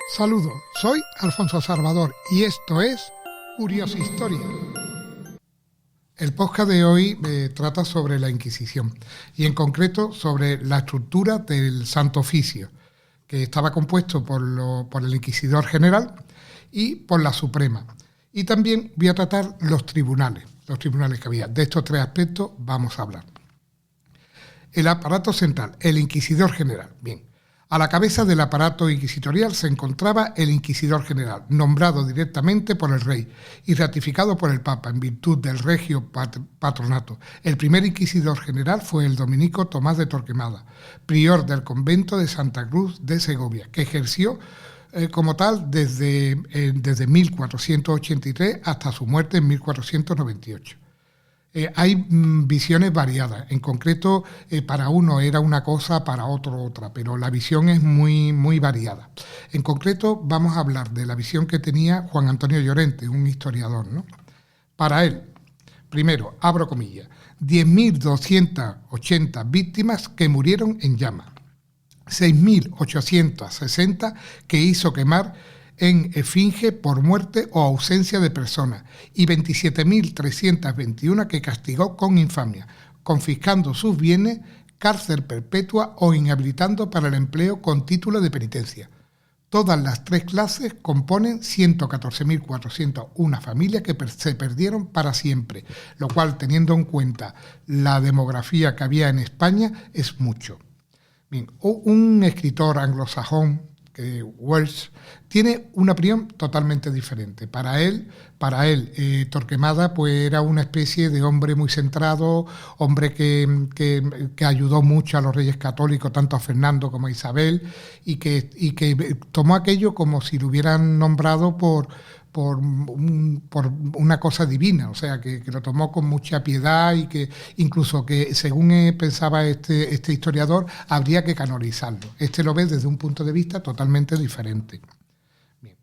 Saludos, soy Alfonso Salvador y esto es Curiosistoria. El podcast de hoy trata sobre la Inquisición y en concreto sobre la estructura del Santo Oficio, que estaba compuesto por el Inquisidor General y por la Suprema. Y también voy a tratar los tribunales que había. De estos tres aspectos vamos a hablar. El aparato central, el Inquisidor General. Bien, a la cabeza del aparato inquisitorial se encontraba el Inquisidor General, nombrado directamente por el rey y ratificado por el Papa en virtud del regio patronato. El primer Inquisidor General fue el dominico Tomás de Torquemada, prior del convento de Santa Cruz de Segovia, que ejerció como tal desde 1483 hasta su muerte en 1498. Hay visiones variadas. En concreto, para uno era una cosa, para otro otra, pero la visión es muy, muy variada. En concreto, vamos a hablar de la visión que tenía Juan Antonio Llorente, un historiador, ¿no? Para él, primero, abro comillas, 10.280 víctimas que murieron en llamas, 6.860 que hizo quemar en esfinge por muerte o ausencia de personas y 27.321 que castigó con infamia, confiscando sus bienes, cárcel perpetua o inhabilitando para el empleo con título de penitencia. Todas las tres clases componen 114.401 familias que se perdieron para siempre, lo cual, teniendo en cuenta la demografía que había en España, es mucho. Bien, un escritor anglosajón, Wells, tiene una opinión totalmente diferente. Para él, Torquemada pues era una especie de hombre muy centrado, hombre que ayudó mucho a los reyes católicos, tanto a Fernando como a Isabel, y que tomó aquello como si lo hubieran nombrado por una cosa divina, o sea, que lo tomó con mucha piedad y que incluso que, según pensaba este historiador, habría que canonizarlo. Este lo ve desde un punto de vista totalmente diferente. Bien.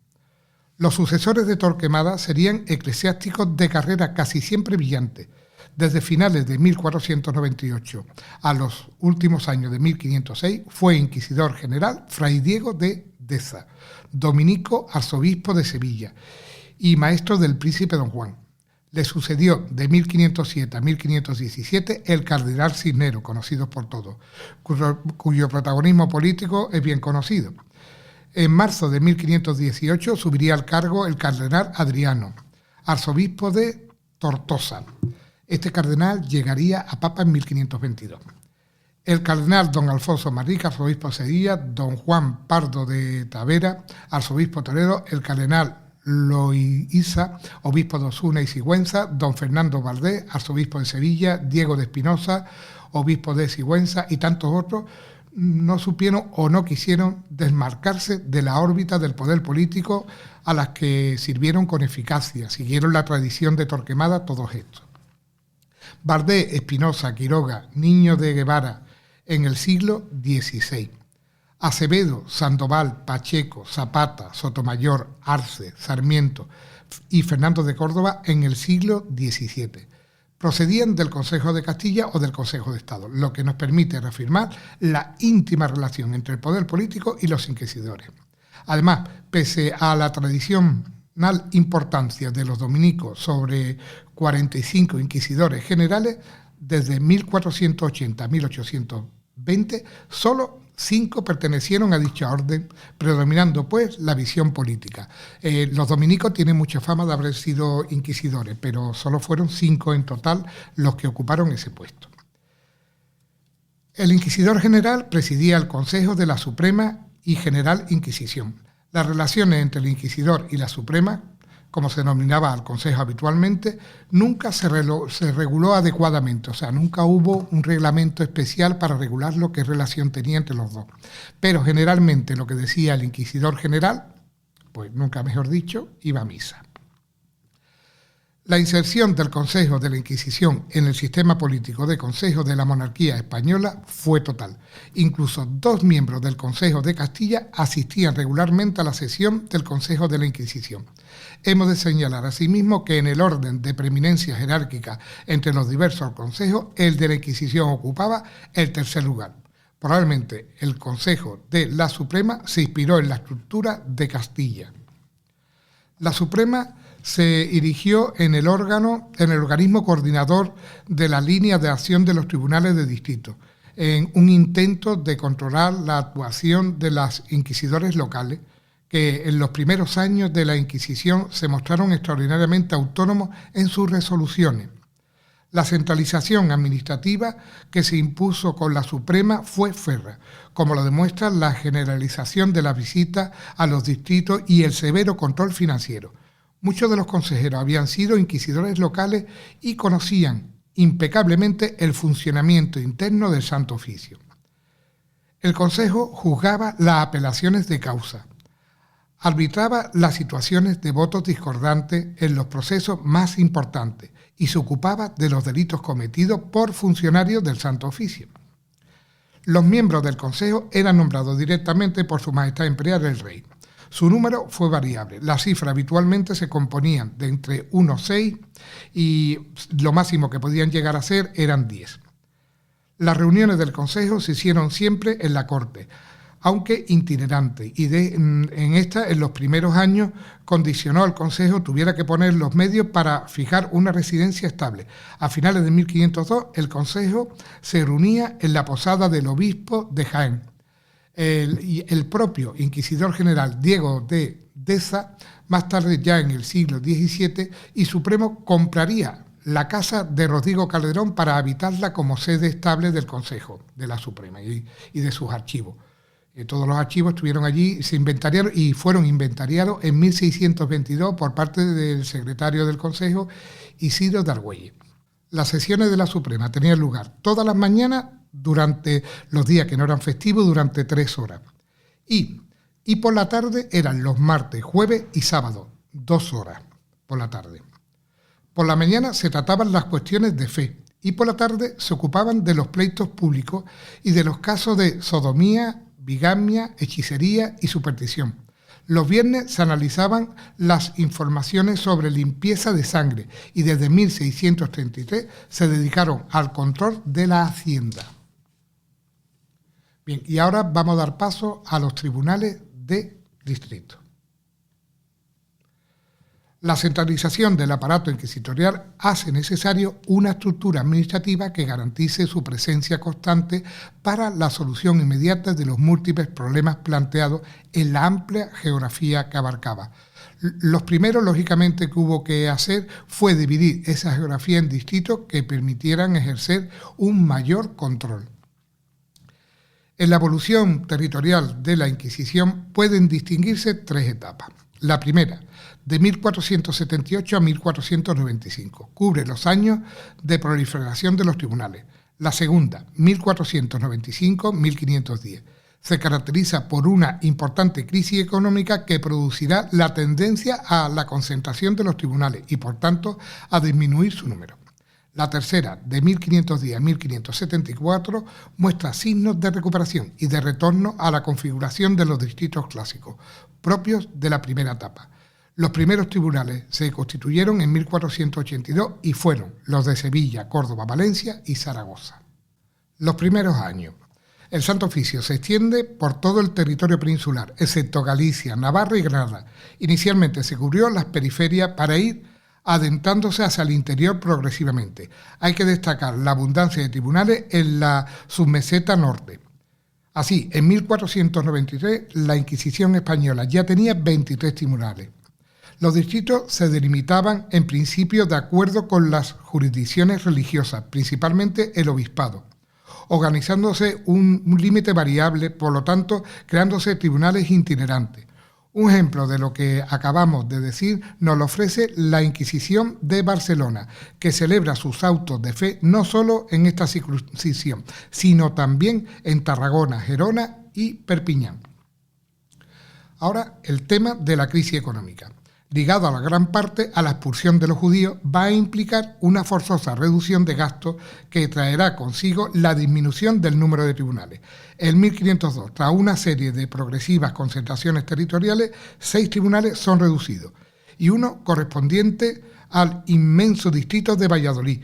Los sucesores de Torquemada serían eclesiásticos de carrera casi siempre brillante. Desde finales de 1498 a los últimos años de 1506 fue inquisidor general Fray Diego de Deza, dominico arzobispo de Sevilla y maestro del príncipe Don Juan. Le sucedió de 1507 a 1517 el cardenal Cisneros, conocido por todos, cuyo protagonismo político es bien conocido. En marzo de 1518 subiría al cargo el cardenal Adriano, arzobispo de Tortosa. Este cardenal llegaría a papa en 1522. El cardenal don Alfonso Manrique, arzobispo de Sevilla, don Juan Pardo de Tavera, arzobispo de Toledo, el cardenal Loíza, obispo de Osuna y Sigüenza, don Fernando Valdés, arzobispo de Sevilla, Diego de Espinosa, obispo de Sigüenza y tantos otros, no supieron o no quisieron desmarcarse de la órbita del poder político a las que sirvieron con eficacia, siguieron la tradición de Torquemada todos estos. Valdés, Espinosa, Quiroga, Niño de Guevara, en el siglo XVI. Acevedo, Sandoval, Pacheco, Zapata, Sotomayor, Arce, Sarmiento y Fernando de Córdoba en el siglo XVII. Procedían del Consejo de Castilla o del Consejo de Estado, lo que nos permite reafirmar la íntima relación entre el poder político y los inquisidores. Además, pese a la tradicional importancia de los dominicos sobre 45 inquisidores generales, desde 1480 a 1820, solo 5 pertenecieron a dicha orden, predominando pues la visión política. Los dominicos tienen mucha fama de haber sido inquisidores, pero solo fueron 5 en total los que ocuparon ese puesto. El inquisidor general presidía el Consejo de la Suprema y General Inquisición. Las relaciones entre el inquisidor y la Suprema, como se denominaba al Consejo habitualmente, nunca se reguló adecuadamente, o sea, nunca hubo un reglamento especial para regular lo qué relación tenía entre los dos. Pero generalmente lo que decía el inquisidor general, pues nunca mejor dicho, iba a misa. La inserción del Consejo de la Inquisición en el sistema político de Consejo de la Monarquía Española fue total. Incluso 2 miembros del Consejo de Castilla asistían regularmente a la sesión del Consejo de la Inquisición. Hemos de señalar asimismo que en el orden de preeminencia jerárquica entre los diversos consejos, el de la Inquisición ocupaba el tercer lugar. Probablemente el Consejo de la Suprema se inspiró en la estructura de Castilla. La Suprema se erigió en el organismo coordinador de la línea de acción de los tribunales de distrito, en un intento de controlar la actuación de los inquisidores locales, que en los primeros años de la Inquisición se mostraron extraordinariamente autónomos en sus resoluciones. La centralización administrativa que se impuso con la Suprema fue férrea, como lo demuestra la generalización de las visitas a los distritos y el severo control financiero. Muchos de los consejeros habían sido inquisidores locales y conocían impecablemente el funcionamiento interno del Santo Oficio. El Consejo juzgaba las apelaciones de causa, arbitraba las situaciones de votos discordantes en los procesos más importantes y se ocupaba de los delitos cometidos por funcionarios del Santo Oficio. Los miembros del Consejo eran nombrados directamente por Su Majestad Imperial el Rey. Su número fue variable. Las cifras habitualmente se componían de entre 1 y 6 y lo máximo que podían llegar a ser eran 10. Las reuniones del Consejo se hicieron siempre en la Corte, aunque itinerante, y en los primeros años condicionó al Consejo tuviera que poner los medios para fijar una residencia estable. A finales de 1502 el Consejo se reunía en la posada del obispo de Jaén. El propio inquisidor general Diego de Deza, más tarde ya en el siglo XVII, y Supremo compraría la casa de Rodrigo Calderón para habitarla como sede estable del Consejo de la Suprema y de sus archivos. Todos los archivos estuvieron allí, se inventariaron y fueron inventariados en 1622 por parte del secretario del Consejo, Isidro de Argüelles. Las sesiones de la Suprema tenían lugar todas las mañanas durante los días que no eran festivos, durante 3 horas. Y por la tarde eran los martes, jueves y sábados, 2 horas por la tarde. Por la mañana se trataban las cuestiones de fe y por la tarde se ocupaban de los pleitos públicos y de los casos de sodomía, bigamia, hechicería y superstición. Los viernes se analizaban las informaciones sobre limpieza de sangre y desde 1633 se dedicaron al control de la hacienda. Bien, y ahora vamos a dar paso a los tribunales de distrito. La centralización del aparato inquisitorial hace necesario una estructura administrativa que garantice su presencia constante para la solución inmediata de los múltiples problemas planteados en la amplia geografía que abarcaba. Los primeros, lógicamente, que hubo que hacer fue dividir esa geografía en distritos que permitieran ejercer un mayor control. En la evolución territorial de la Inquisición pueden distinguirse 3 etapas. La primera, de 1478 a 1495, cubre los años de proliferación de los tribunales. La segunda, 1495-1510, se caracteriza por una importante crisis económica que producirá la tendencia a la concentración de los tribunales y, por tanto, a disminuir su número. La tercera, de 1510 a 1574, muestra signos de recuperación y de retorno a la configuración de los distritos clásicos, propios de la primera etapa. Los primeros tribunales se constituyeron en 1482 y fueron los de Sevilla, Córdoba, Valencia y Zaragoza. Los primeros años. El Santo Oficio se extiende por todo el territorio peninsular, excepto Galicia, Navarra y Granada. Inicialmente se cubrió las periferias para ir adentrándose hacia el interior progresivamente. Hay que destacar la abundancia de tribunales en la submeseta norte. Así, en 1493, la Inquisición española ya tenía 23 tribunales. Los distritos se delimitaban en principio de acuerdo con las jurisdicciones religiosas, principalmente el obispado, organizándose un límite variable, por lo tanto, creándose tribunales itinerantes. Un ejemplo de lo que acabamos de decir nos lo ofrece la Inquisición de Barcelona, que celebra sus autos de fe no solo en esta circunscripción, sino también en Tarragona, Gerona y Perpiñán. Ahora, el tema de la crisis económica, ligado a la gran parte a la expulsión de los judíos, va a implicar una forzosa reducción de gastos que traerá consigo la disminución del número de tribunales. En 1502, tras una serie de progresivas concentraciones territoriales, 6 tribunales son reducidos y uno correspondiente al inmenso distrito de Valladolid,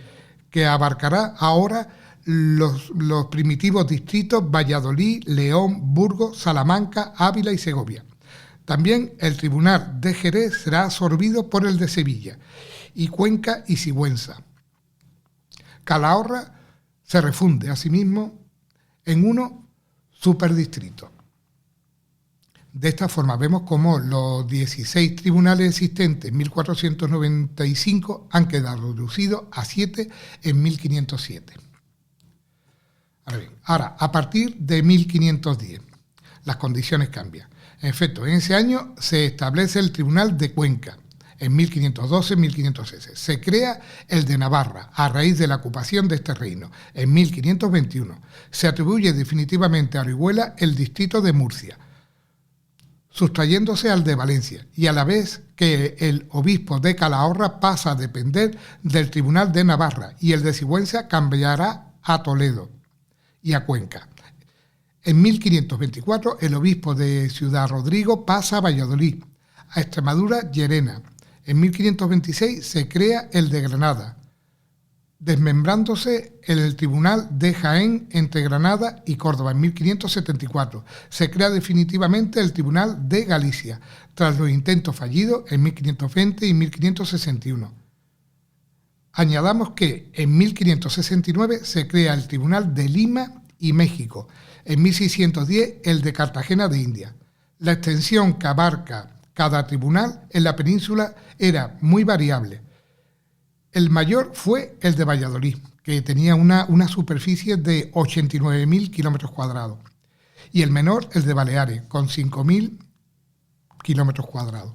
que abarcará ahora los primitivos distritos Valladolid, León, Burgos, Salamanca, Ávila y Segovia. También el Tribunal de Jerez será absorbido por el de Sevilla, y Cuenca y Sigüenza. Calahorra se refunde asimismo en uno superdistrito. De esta forma vemos cómo los 16 tribunales existentes en 1495 han quedado reducidos a 7 en 1507. Ahora, a partir de 1510, las condiciones cambian. En efecto, en ese año se establece el Tribunal de Cuenca. En 1512-1513 se crea el de Navarra a raíz de la ocupación de este reino. En 1521 se atribuye definitivamente a Orihuela el distrito de Murcia, sustrayéndose al de Valencia, y a la vez que el obispo de Calahorra pasa a depender del Tribunal de Navarra y el de Sigüenza cambiará a Toledo y a Cuenca. En 1524 el obispo de Ciudad Rodrigo pasa a Valladolid, a Extremadura, Llerena. En 1526 se crea el de Granada, desmembrándose el Tribunal de Jaén entre Granada y Córdoba. En 1574 se crea definitivamente el Tribunal de Galicia, tras los intentos fallidos en 1520 y 1561. Añadamos que en 1569 se crea el Tribunal de Lima y México, en 1610 el de Cartagena de India. La extensión que abarca cada tribunal en la península era muy variable. El mayor fue el de Valladolid, que tenía una superficie de 89.000 kilómetros cuadrados, y el menor, el de Baleares, con 5.000 kilómetros cuadrados.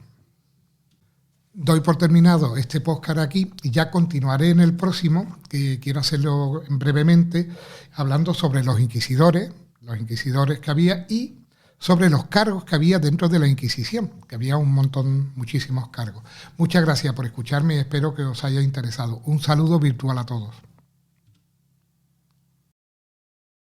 Doy por terminado este podcast aquí y ya continuaré en el próximo, que quiero hacerlo brevemente, hablando sobre los inquisidores que había y sobre los cargos que había dentro de la Inquisición, que había muchísimos cargos. Muchas gracias por escucharme y espero que os haya interesado. Un saludo virtual a todos.